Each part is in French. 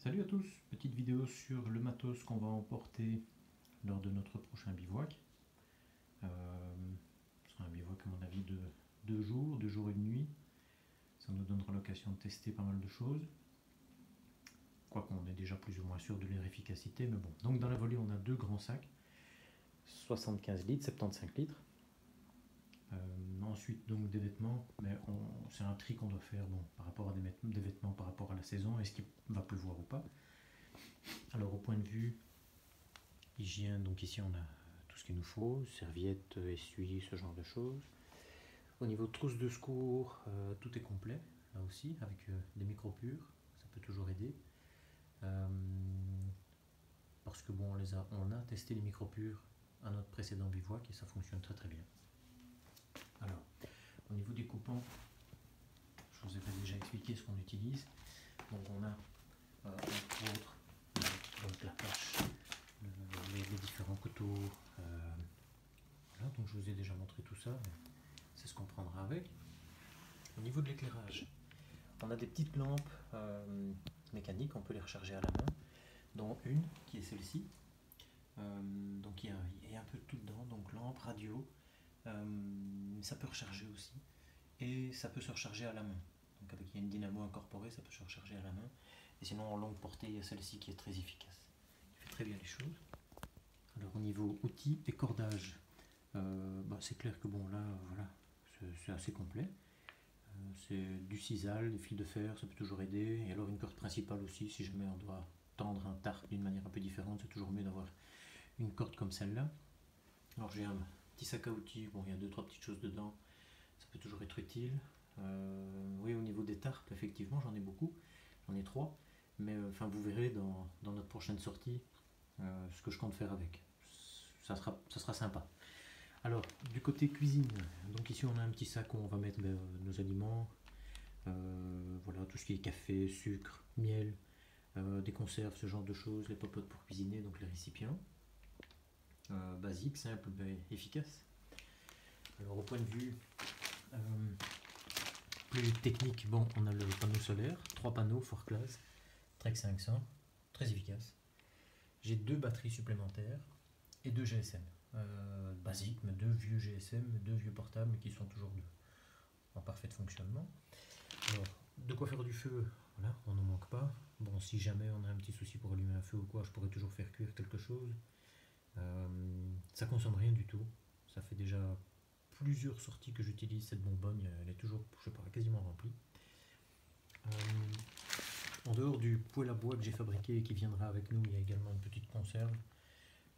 Salut à tous, petite vidéo sur le matos qu'on va emporter lors de notre prochain bivouac. Ce sera un bivouac à mon avis de 2 jours et une nuit. Ça nous donnera l'occasion de tester pas mal de choses. Quoique on est déjà plus ou moins sûr de leur efficacité, mais bon. Donc dans la volée on a deux grands sacs, 75 litres, 75 litres. Ensuite donc des vêtements, mais c'est un tri qu'on doit faire par rapport à des vêtements par rapport à la saison, est-ce qu'il va pleuvoir ou pas. Alors au point de vue hygiène, donc ici on a tout ce qu'il nous faut, serviettes, essuie, ce genre de choses. Au niveau de trousse de secours, tout est complet, là aussi, avec des micro-pures, ça peut toujours aider. Parce que bon, on a testé les micro-pures à notre précédent bivouac et ça fonctionne très très bien. Alors, au niveau des coupants, je vous ai déjà expliqué ce qu'on utilise. Donc on a entre autres donc la hache, les différents couteaux. Voilà, donc je vous ai déjà montré tout ça. C'est ce qu'on prendra avec. Au niveau de l'éclairage, on a des petites lampes mécaniques, on peut les recharger à la main, dont une qui est celle-ci. Donc il y a un peu de tout dedans, donc lampe, radio, ça peut recharger aussi, et ça peut se recharger à la main. Donc avec il y a une dynamo incorporée, ça peut se recharger à la main. Et sinon en longue portée, il y a celle-ci qui est très efficace, qui fait très bien les choses. Alors au niveau outils et cordage, c'est clair que bon là, voilà, c'est assez complet. C'est du sisal, des fils de fer, ça peut toujours aider. Et alors une corde principale aussi, si jamais on doit tendre un tarp d'une manière un peu différente, c'est toujours mieux d'avoir une corde comme celle-là. Alors j'ai un petit sac à outils, bon il y a 2-3 petites choses dedans, ça peut toujours être utile. Oui, au niveau des tarps, effectivement j'en ai beaucoup, j'en ai 3, mais vous verrez dans notre prochaine sortie ce que je compte faire avec. Ça sera sympa. Alors, du côté cuisine, donc ici on a un petit sac où on va mettre nos aliments, voilà, tout ce qui est café, sucre, miel, des conserves, ce genre de choses, les popotes pour cuisiner, donc les récipients. Basique, simple, efficace. Alors au point de vue plus technique, bon, on a le panneau solaire, 3 panneaux, fort classe, Trek 500, très efficace. J'ai 2 batteries supplémentaires et 2 GSM. Basiques, mais 2 vieux GSM, 2 vieux portables qui sont toujours en parfait fonctionnement. Alors, de quoi faire du feu, voilà, on n'en manque pas. Bon, si jamais on a un petit souci pour allumer un feu ou quoi, je pourrais toujours faire cuire quelque chose. Ça consomme rien du tout. Ça fait déjà plusieurs sorties que j'utilise cette bonbonne, elle est toujours, je sais pas, quasiment remplie. En dehors du poêle à bois que j'ai fabriqué et qui viendra avec nous, il y a également une petite conserve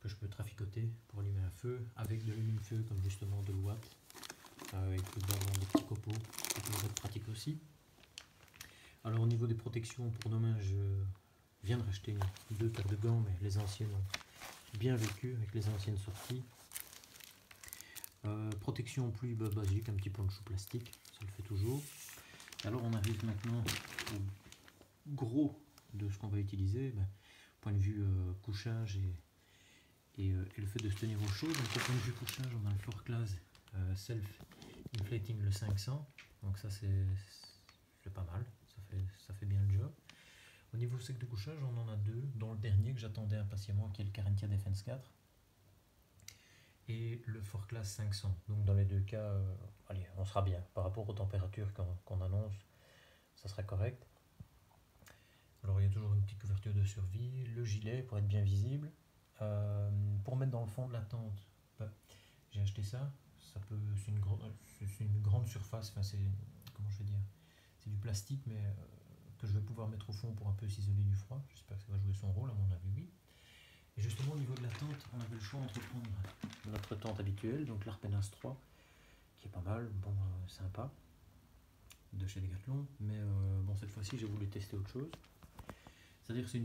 que je peux traficoter pour allumer un feu avec de l'allume-feu comme justement de l'ouate, avec des petits copeaux, c'est toujours être pratique aussi. Alors au niveau des protections pour nos mains, je viens de racheter 2 paires de gants, mais les anciennes ont bien vécu avec les anciennes sorties. Protection pluie basique, un petit poncho plastique, ça le fait toujours. Alors on arrive maintenant au gros de ce qu'on va utiliser, point de vue couchage et le fait de se tenir au chaud. Donc au point de vue couchage, on a le Fort Class Self Inflating le 500, donc ça c'est pas mal, ça fait bien le job. Au niveau sec de couchage, on en a 2, dont le dernier que j'attendais impatiemment, qui est le Carentia Defense 4 et le Fort Class 500. Donc dans les deux cas, allez, on sera bien par rapport aux températures qu'on annonce, ça sera correct. Alors il y a toujours une petite couverture de survie, le gilet pour être bien visible. Pour mettre dans le fond de la tente, j'ai acheté ça. C'est une grande surface, comment je vais dire, c'est du plastique, mais que je vais pouvoir mettre au fond pour un peu s'isoler du froid. J'espère que ça va jouer son rôle, à mon avis oui. Et justement au niveau de la tente, on avait le choix entre prendre notre tente habituelle, donc l'Arpenas 3, qui est pas mal, bon, sympa, de chez Decathlon, mais bon, cette fois-ci j'ai voulu tester autre chose. C'est-à-dire que c'est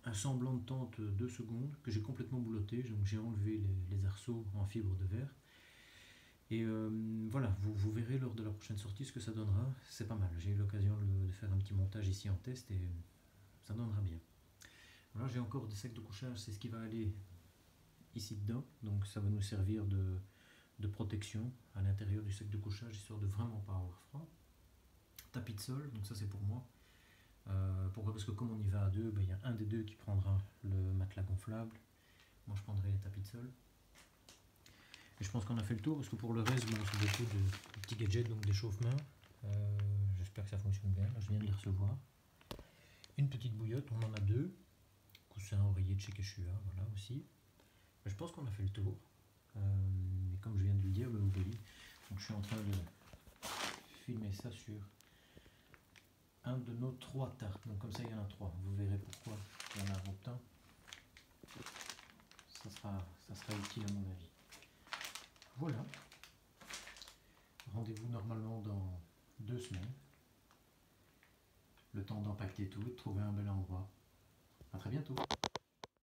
un semblant de tente 2 secondes que j'ai complètement boulotté, donc j'ai enlevé les arceaux en fibre de verre. Et voilà, vous verrez lors de la prochaine sortie ce que ça donnera, c'est pas mal. J'ai eu l'occasion de faire un petit montage ici en test et ça donnera bien. Alors j'ai encore des sacs de couchage, c'est ce qui va aller ici dedans, donc ça va nous servir de protection à l'intérieur du sac de couchage, histoire de vraiment pas avoir froid. Tapis de sol, donc ça c'est pour moi. Pour Pourquoi? Parce que comme on y va à deux, il y a un des deux qui prendra le matelas gonflable. Moi je prendrai les tapis de sol. Et je pense qu'on a fait le tour, parce que pour le reste, c'est beaucoup de petits gadgets, donc des chauffe-mains. J'espère que ça fonctionne bien. Là, je viens de les recevoir. Une petite bouillotte, on en a deux. Coussin oreiller de chez Quechua, voilà aussi. Je pense qu'on a fait le tour. Mais comme je viens de le dire, oublie. Donc je suis en train de filmer ça sur un de nos 3 tartes. Donc comme ça, il y en a 3. Vous verrez pourquoi il y en a autant. Ça sera utile à mon avis. Voilà. Rendez-vous normalement dans 2 semaines. Le temps d'empaqueter tout, de trouver un bel endroit. À très bientôt.